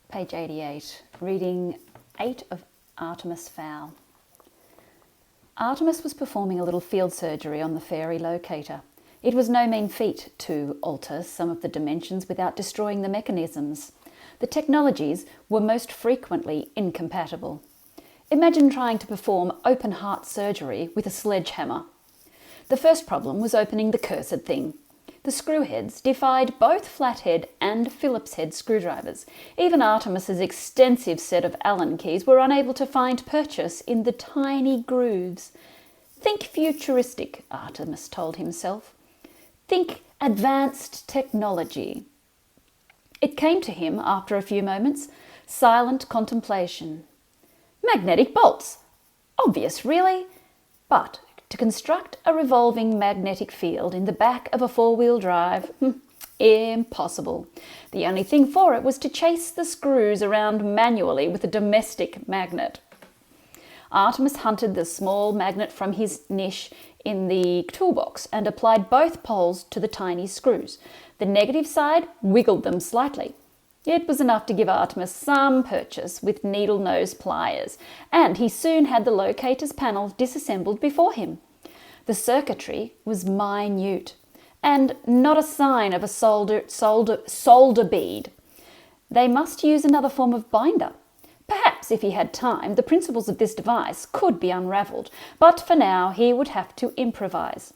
Page 88, reading 8 of Artemis Fowl. Artemis was performing a little field surgery on the fairy locator. It was no mean feat to alter some of the dimensions without destroying the mechanisms. The technologies were most frequently incompatible. Imagine trying to perform open heart surgery with a sledgehammer. The first problem was opening the cursed thing. The screw heads defied both flathead and Phillips head screwdrivers. Even Artemis's extensive set of Allen keys were unable to find purchase in the tiny grooves. Think futuristic, Artemis told himself. Think advanced technology. It came to him after a few moments, silent contemplation. Magnetic bolts. Obvious, really. But to construct a revolving magnetic field in the back of a four-wheel drive, impossible. The only thing for it was to chase the screws around manually with a domestic magnet. Artemis hunted the small magnet from his niche in the toolbox and applied both poles to the tiny screws. The negative side wiggled them slightly. It was enough to give Artemis some purchase with needle-nose pliers, and he soon had the locator's panel disassembled before him. The circuitry was minute, and not a sign of a solder bead. They must use another form of binder. Perhaps, if he had time, the principles of this device could be unravelled, but for now he would have to improvise.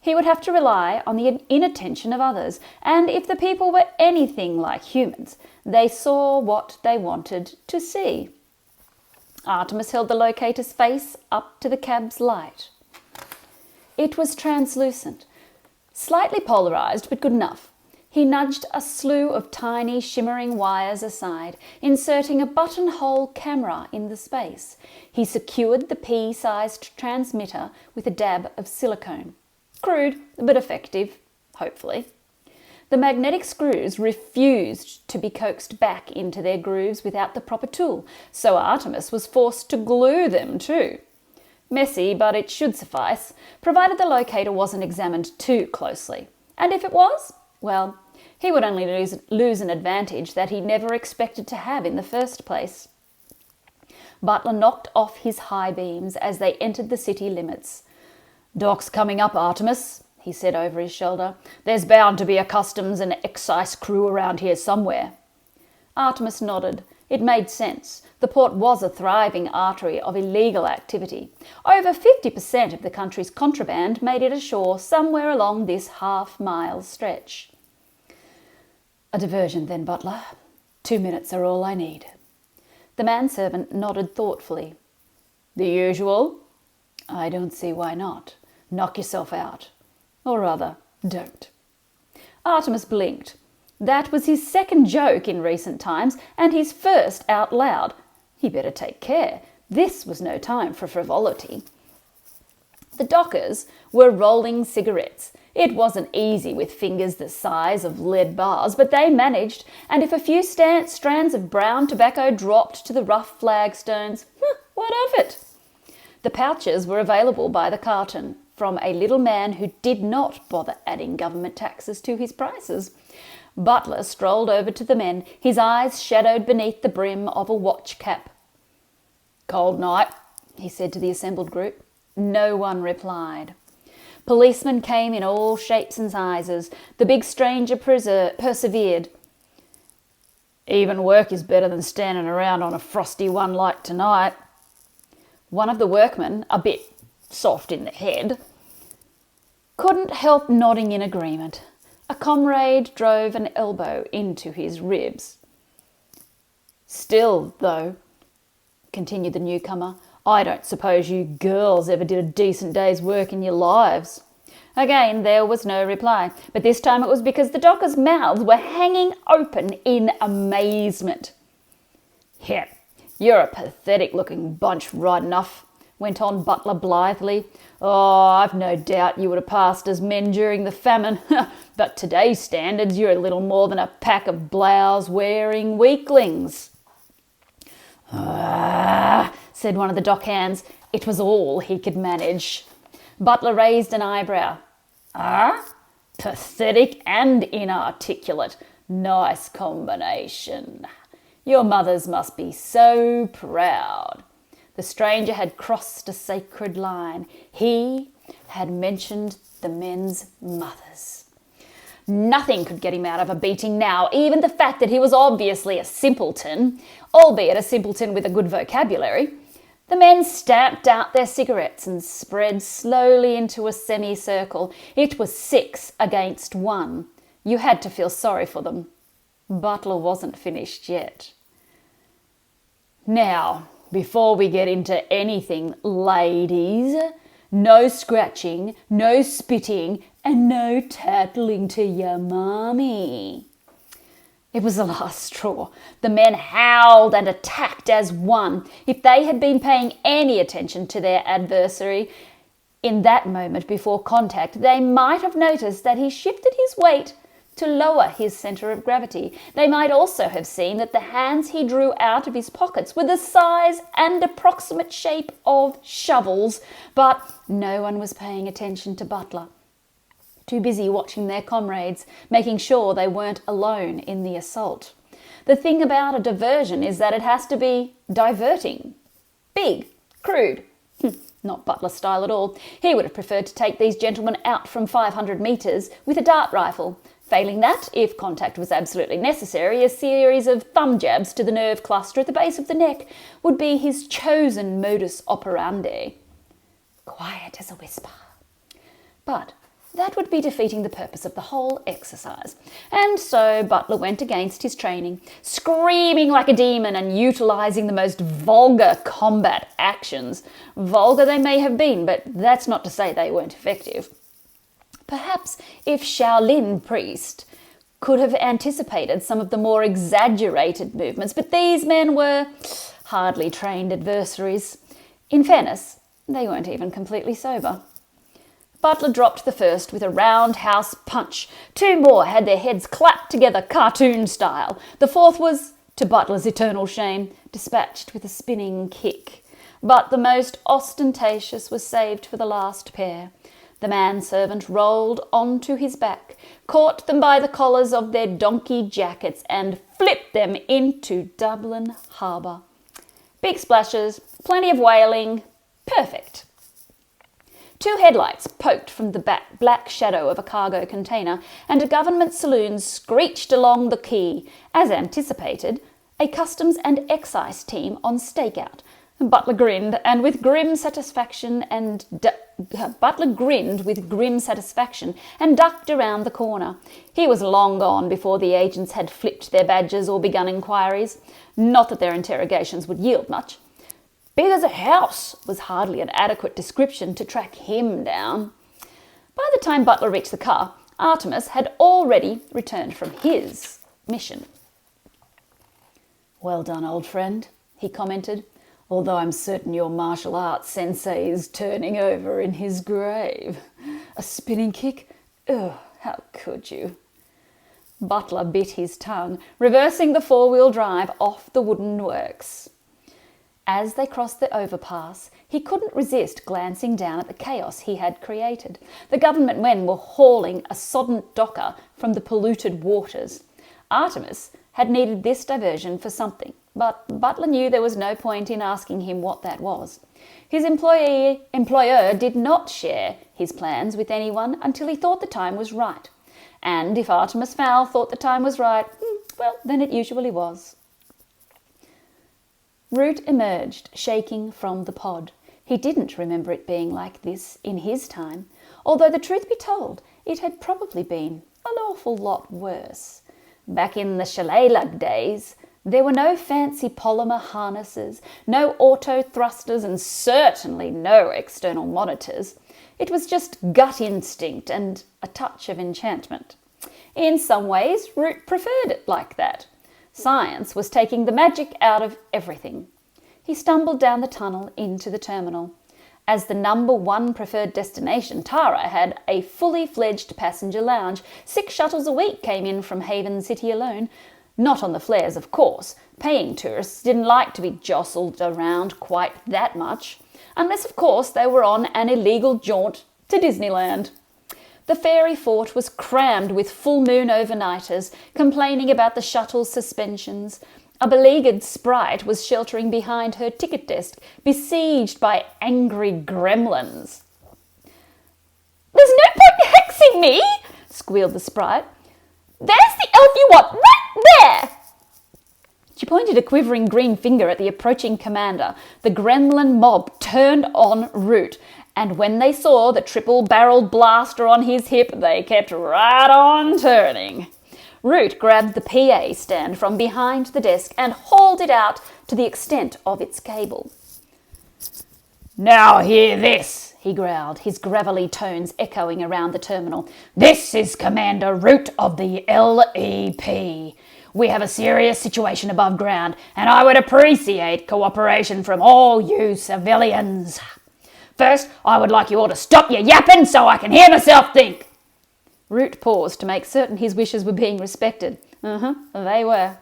He would have to rely on the inattention of others, and if the people were anything like humans, they saw what they wanted to see. Artemis held the locator's face up to the cab's light. It was translucent, slightly polarised, but good enough. He nudged a slew of tiny shimmering wires aside, inserting a buttonhole camera in the space. He secured the pea-sized transmitter with a dab of silicone. Crude, but effective, hopefully. The magnetic screws refused to be coaxed back into their grooves without the proper tool, so Artemis was forced to glue them too. Messy, but it should suffice, provided the locator wasn't examined too closely. And if it was, well, he would only lose an advantage that he never expected to have in the first place. Butler knocked off his high beams as they entered the city limits. "Dock's coming up, Artemis," he said over his shoulder. "There's bound to be a customs and excise crew around here somewhere." Artemis nodded. It made sense. The port was a thriving artery of illegal activity. Over 50% of the country's contraband made it ashore somewhere along this half-mile stretch. "A diversion then, Butler. 2 minutes are all I need." The manservant nodded thoughtfully. "The usual?" "I don't see why not. Knock yourself out. Or rather, don't." Artemis blinked. That was his second joke in recent times, and his first out loud. He better take care. This was no time for frivolity. The dockers were rolling cigarettes. It wasn't easy with fingers the size of lead bars, but they managed, and if a few strands of brown tobacco dropped to the rough flagstones, what of it? The pouches were available by the carton from a little man who did not bother adding government taxes to his prices. Butler strolled over to the men, his eyes shadowed beneath the brim of a watch cap. "Cold night," he said to the assembled group. No one replied. Policemen came in all shapes and sizes. The big stranger persevered. "Even work is better than standing around on a frosty one like tonight." One of the workmen, a bit soft in the head, couldn't help nodding in agreement. A comrade drove an elbow into his ribs. "Still, though," continued the newcomer, "I don't suppose you girls ever did a decent day's work in your lives." Again, there was no reply, but this time it was because the dockers' mouths were hanging open in amazement. "Yeah, you're a pathetic-looking bunch right enough," went on Butler blithely. "Oh, I've no doubt you would have passed as men during the famine, but today's standards you're a little more than a pack of blouse-wearing weaklings." "Ah," said one of the dockhands. It was all he could manage. Butler raised an eyebrow. "Ah? Pathetic and inarticulate. Nice combination." Your mothers must be so proud." The stranger had crossed a sacred line. He had mentioned the men's mothers. Nothing could get him out of a beating now, even the fact that he was obviously a simpleton, albeit a simpleton with a good vocabulary. The men stamped out their cigarettes and spread slowly into a semicircle. It was 6 against 1. You had to feel sorry for them. Butler wasn't finished yet. "Now, before we get into anything, ladies, no scratching, no spitting, and no tattling to your mommy." It was the last straw. The men howled and attacked as one. If they had been paying any attention to their adversary in that moment before contact, they might have noticed that he shifted his weight to lower his centre of gravity. They might also have seen that the hands he drew out of his pockets were the size and approximate shape of shovels, but no one was paying attention to Butler. Too busy watching their comrades, making sure they weren't alone in the assault. The thing about a diversion is that it has to be diverting. Big, crude. Not Butler style at all. He would have preferred to take these gentlemen out from 500 metres with a dart rifle. Failing that, if contact was absolutely necessary, a series of thumb jabs to the nerve cluster at the base of the neck would be his chosen modus operandi. Quiet as a whisper. But that would be defeating the purpose of the whole exercise. And so Butler went against his training, screaming like a demon and utilising the most vulgar combat actions. Vulgar they may have been, but that's not to say they weren't effective. Perhaps if Shaolin priest could have anticipated some of the more exaggerated movements, but these men were hardly trained adversaries. In fairness, they weren't even completely sober. Butler dropped the first with a roundhouse punch. 2 more had their heads clapped together cartoon style. The fourth was, to Butler's eternal shame, dispatched with a spinning kick. But the most ostentatious was saved for the last pair. The manservant rolled onto his back, caught them by the collars of their donkey jackets and flipped them into Dublin harbour. Big splashes, plenty of whaling, perfect. 2 headlights poked from the black shadow of a cargo container, and a government saloon screeched along the quay. As anticipated, a customs and excise team on stakeout. Butler grinned with grim satisfaction and ducked around the corner. He was long gone before the agents had flipped their badges or begun inquiries. Not that their interrogations would yield much. Big as a house was hardly an adequate description to track him down. By the time Butler reached the car, Artemis had already returned from his mission. "Well done, old friend," he commented, "although I'm certain your martial arts sensei is turning over in his grave. A spinning kick? Ugh, how could you?" Butler bit his tongue, reversing the 4-wheel drive off the wooden works. As they crossed the overpass, he couldn't resist glancing down at the chaos he had created. The government men were hauling a sodden docker from the polluted waters. Artemis had needed this diversion for something, but Butler knew there was no point in asking him what that was. His employer did not share his plans with anyone until he thought the time was right. And if Artemis Fowl thought the time was right, well, then it usually was. Root emerged, shaking from the pod. He didn't remember it being like this in his time, although the truth be told, it had probably been an awful lot worse. Back in the Shillelagh days, there were no fancy polymer harnesses, no auto thrusters, and certainly no external monitors. It was just gut instinct and a touch of enchantment. In some ways, Root preferred it like that. Science was taking the magic out of everything. He stumbled down the tunnel into the terminal. As the number 1 preferred destination, Tara had a fully fledged passenger lounge. 6 shuttles a week came in from Haven City alone. Not on the flares, of course. Paying tourists didn't like to be jostled around quite that much. Unless, of course, they were on an illegal jaunt to Disneyland. The ferry fort was crammed with full moon overnighters, complaining about the shuttle's suspensions. A beleaguered sprite was sheltering behind her ticket desk, besieged by angry gremlins. "There's no point in hexing me," squealed the sprite. "There's the elf you want, right there!" She pointed a quivering green finger at the approaching commander. The gremlin mob turned on Root, and when they saw the triple-barreled blaster on his hip, they kept right on turning. Root grabbed the PA stand from behind the desk and hauled it out to the extent of its cable. "Now hear this," he growled, his gravelly tones echoing around the terminal. "This is Commander Root of the LEP. We have a serious situation above ground, and I would appreciate cooperation from all you civilians. First, I would like you all to stop your yapping so I can hear myself think." Root paused to make certain his wishes were being respected. They were.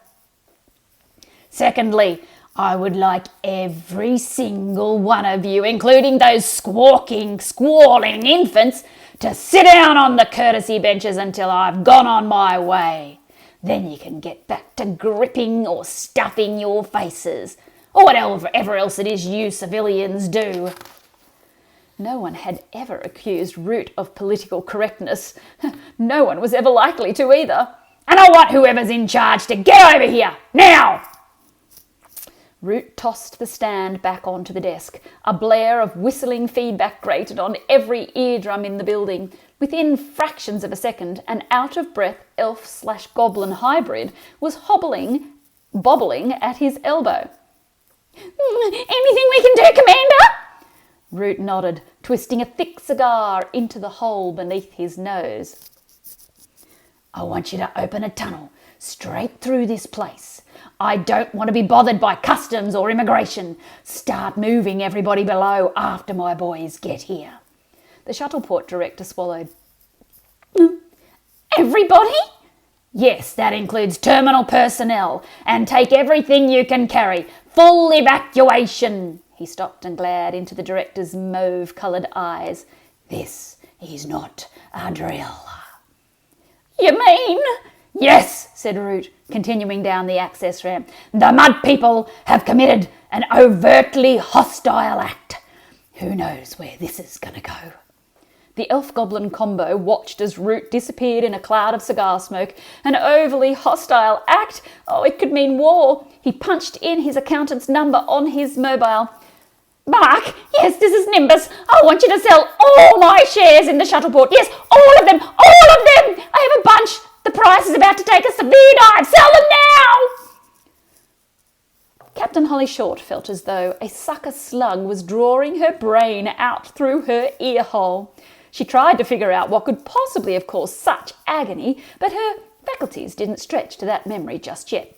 "Secondly, I would like every single one of you, including those squawking, squalling infants, to sit down on the courtesy benches until I've gone on my way. Then you can get back to gripping or stuffing your faces, or whatever else it is you civilians do." No one had ever accused Root of political correctness. No one was ever likely to either. "And I want whoever's in charge to get over here, now!" Root tossed the stand back onto the desk. A blare of whistling feedback grated on every eardrum in the building. Within fractions of a second, an out-of-breath elf/goblin hybrid was bobbling at his elbow. "Anything we can do, Commander?" Root nodded, twisting a thick cigar into the hole beneath his nose. "I want you to open a tunnel straight through this place. I don't want to be bothered by customs or immigration. Start moving everybody below after my boys get here." The shuttleport director swallowed. "Everybody?" "Yes, that includes terminal personnel. And take everything you can carry. Full evacuation." He stopped and glared into the director's mauve-coloured eyes. "This is not a drill." "You mean?" "Yes," said Root, continuing down the access ramp. "The mud people have committed an overtly hostile act. Who knows where this is going to go?" The elf-goblin combo watched as Root disappeared in a cloud of cigar smoke. An overly hostile act? Oh, it could mean war. He punched in his accountant's number on his mobile. "Mark, yes, this is Nimbus. I want you to sell all my shares in the shuttleport. Yes, all of them, all of them. I have a bunch. The price is about to take a severe dive. Sell them now!" Captain Holly Short felt as though a sucker slug was drawing her brain out through her ear hole. She tried to figure out what could possibly have caused such agony, but her faculties didn't stretch to that memory just yet.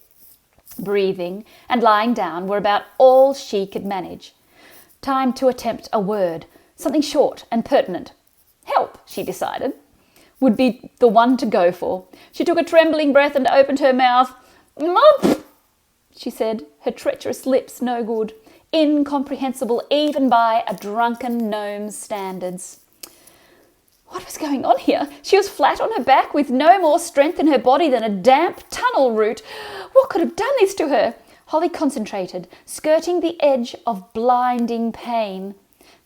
Breathing and lying down were about all she could manage. Time to attempt a word, something short and pertinent. "Help," she decided, would be the one to go for. She took a trembling breath and opened her mouth. "Mop," she said, her treacherous lips no good, incomprehensible even by a drunken gnome's standards. What was going on here? She was flat on her back with no more strength in her body than a damp tunnel root. What could have done this to her? Holly concentrated, skirting the edge of blinding pain.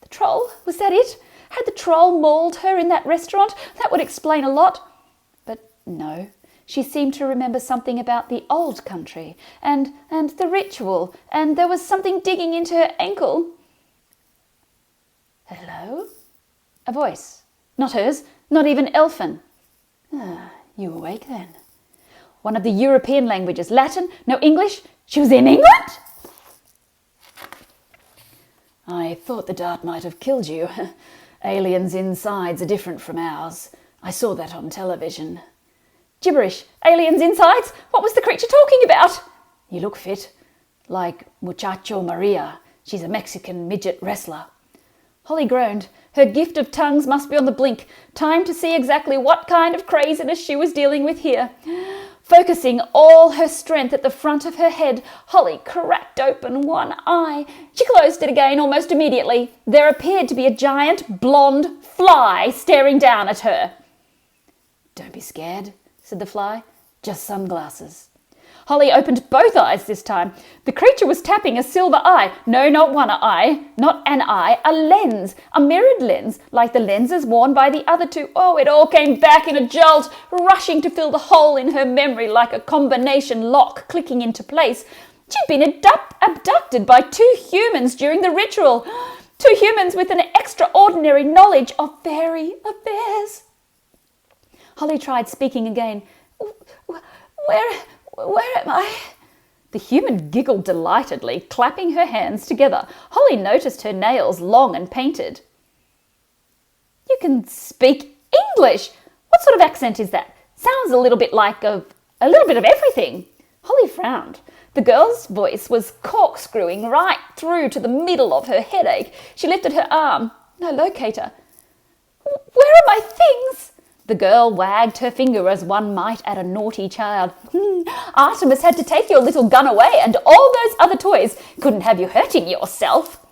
The troll? Was that it? Had the troll mauled her in that restaurant? That would explain a lot. But no, she seemed to remember something about the old country and the ritual, and there was something digging into her ankle. Hello? A voice. Not hers, not even elfin. You awake then? One of the European languages. Latin? No English? She was in England? I thought the dart might have killed you. Aliens' insides are different from ours. I saw that on television. Gibberish. Aliens' insides? What was the creature talking about? You look fit. Like Muchacho Maria. She's a Mexican midget wrestler. Holly groaned. Her gift of tongues must be on the blink. Time to see exactly what kind of craziness she was dealing with here. Focusing all her strength at the front of her head, Holly cracked open one eye. She closed it again almost immediately. There appeared to be a giant blonde fly staring down at her. Don't be scared, said the fly. Just sunglasses. Holly opened both eyes this time. The creature was tapping a silver eye. No, not one eye, not an eye, a lens, a mirrored lens, like the lenses worn by the other two. Oh, it all came back in a jolt, rushing to fill the hole in her memory like a combination lock clicking into place. She'd been abducted by 2 humans during the ritual. 2 humans with an extraordinary knowledge of fairy affairs. Holly tried speaking again. Where am I? The human giggled delightedly, clapping her hands together. Holly noticed her nails long and painted. You can speak English. What sort of accent is that? Sounds a little bit like a little bit of everything. Holly frowned. The girl's voice was corkscrewing right through to the middle of her headache. She lifted her arm. No locator. Where are my things? The girl wagged her finger as one might at a naughty child. Artemis had to take your little gun away, and all those other toys couldn't have you hurting yourself.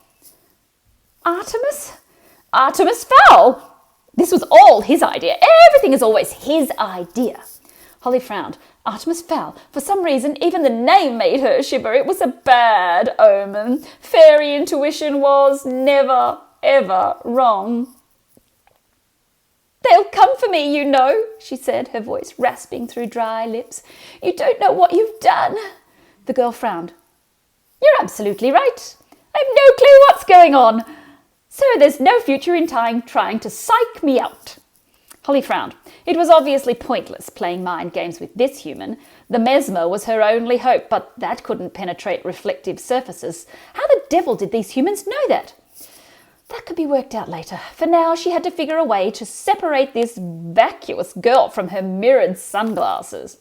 Artemis? Artemis Fowl! This was all his idea. Everything is always his idea. Holly frowned. Artemis Fowl. For some reason, even the name made her shiver. It was a bad omen. Fairy intuition was never, ever wrong. They'll come for me, you know, she said, her voice rasping through dry lips. You don't know what you've done. The girl frowned. You're absolutely right. I've no clue what's going on. So there's no future in time trying to psych me out. Holly frowned. It was obviously pointless playing mind games with this human. The mesmer was her only hope, but that couldn't penetrate reflective surfaces. How the devil did these humans know that? That could be worked out later. For now, she had to figure a way to separate this vacuous girl from her mirrored sunglasses.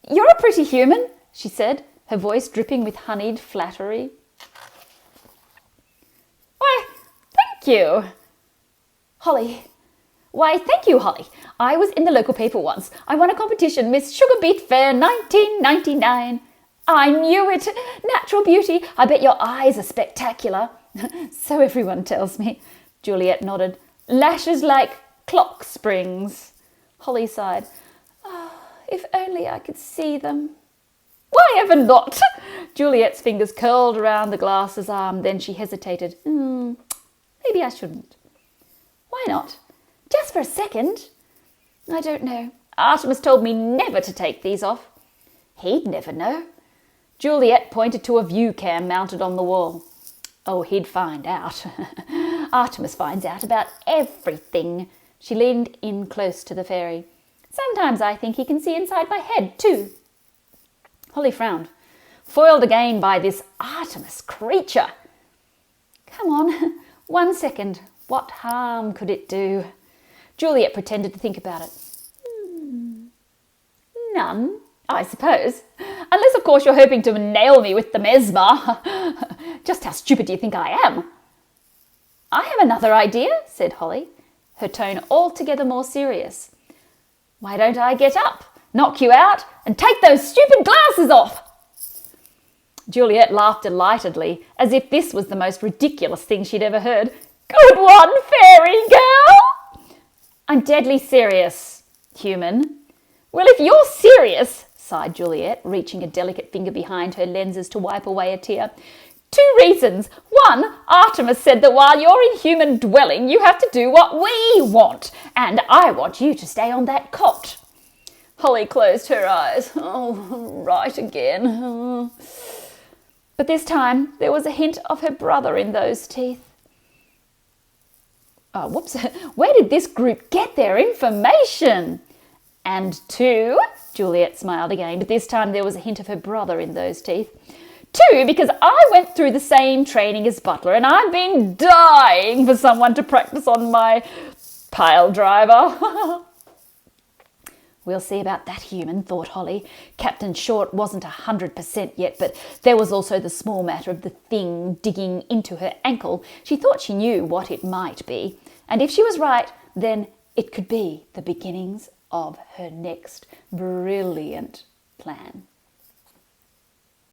You're a pretty human, she said, her voice dripping with honeyed flattery. Why, thank you. Thank you, Holly. I was in the local paper once. I won a competition, Miss Sugar Beet Fair 1999. I knew it. Natural beauty. I bet your eyes are spectacular. So everyone tells me. Juliet nodded. Lashes like clock springs. Holly sighed. Oh, if only I could see them. Why ever not? Juliet's fingers curled around the glasses arm. Then she hesitated. Maybe I shouldn't. Why not? Just for a second. I don't know. Artemis told me never to take these off. He'd never know. Juliet pointed to a view cam mounted on the wall. Oh, he'd find out. Artemis finds out about everything. She leaned in close to the fairy. Sometimes I think he can see inside my head, too. Holly frowned, foiled again by this Artemis creature. Come on, 1 second. What harm could it do? Juliet pretended to think about it. None, I suppose. Unless, of course, you're hoping to nail me with the mesmer. Just how stupid do you think I am? I have another idea, said Holly, her tone altogether more serious. Why don't I get up, knock you out, and take those stupid glasses off? Juliet laughed delightedly, as if this was the most ridiculous thing she'd ever heard. Good one, fairy girl! I'm deadly serious, human. Well, if you're serious, sighed Juliet, reaching a delicate finger behind her lenses to wipe away a tear. 2 reasons. 1, Artemis said that while you're in human dwelling, you have to do what we want, and I want you to stay on that cot. Holly closed her eyes. Oh, right again. But this time there was a hint of her brother in those teeth. Oh, whoops. Where did this group get their information? And 2, Juliet smiled again, but this time there was a hint of her brother in those teeth. 2, because I went through the same training as butler and I've been dying for someone to practice on my pile driver. We'll see about that, human, thought Holly. Captain Short wasn't 100% yet, but there was also the small matter of the thing digging into her ankle. She thought she knew what it might be, and if she was right, then it could be the beginnings of her next brilliant plan.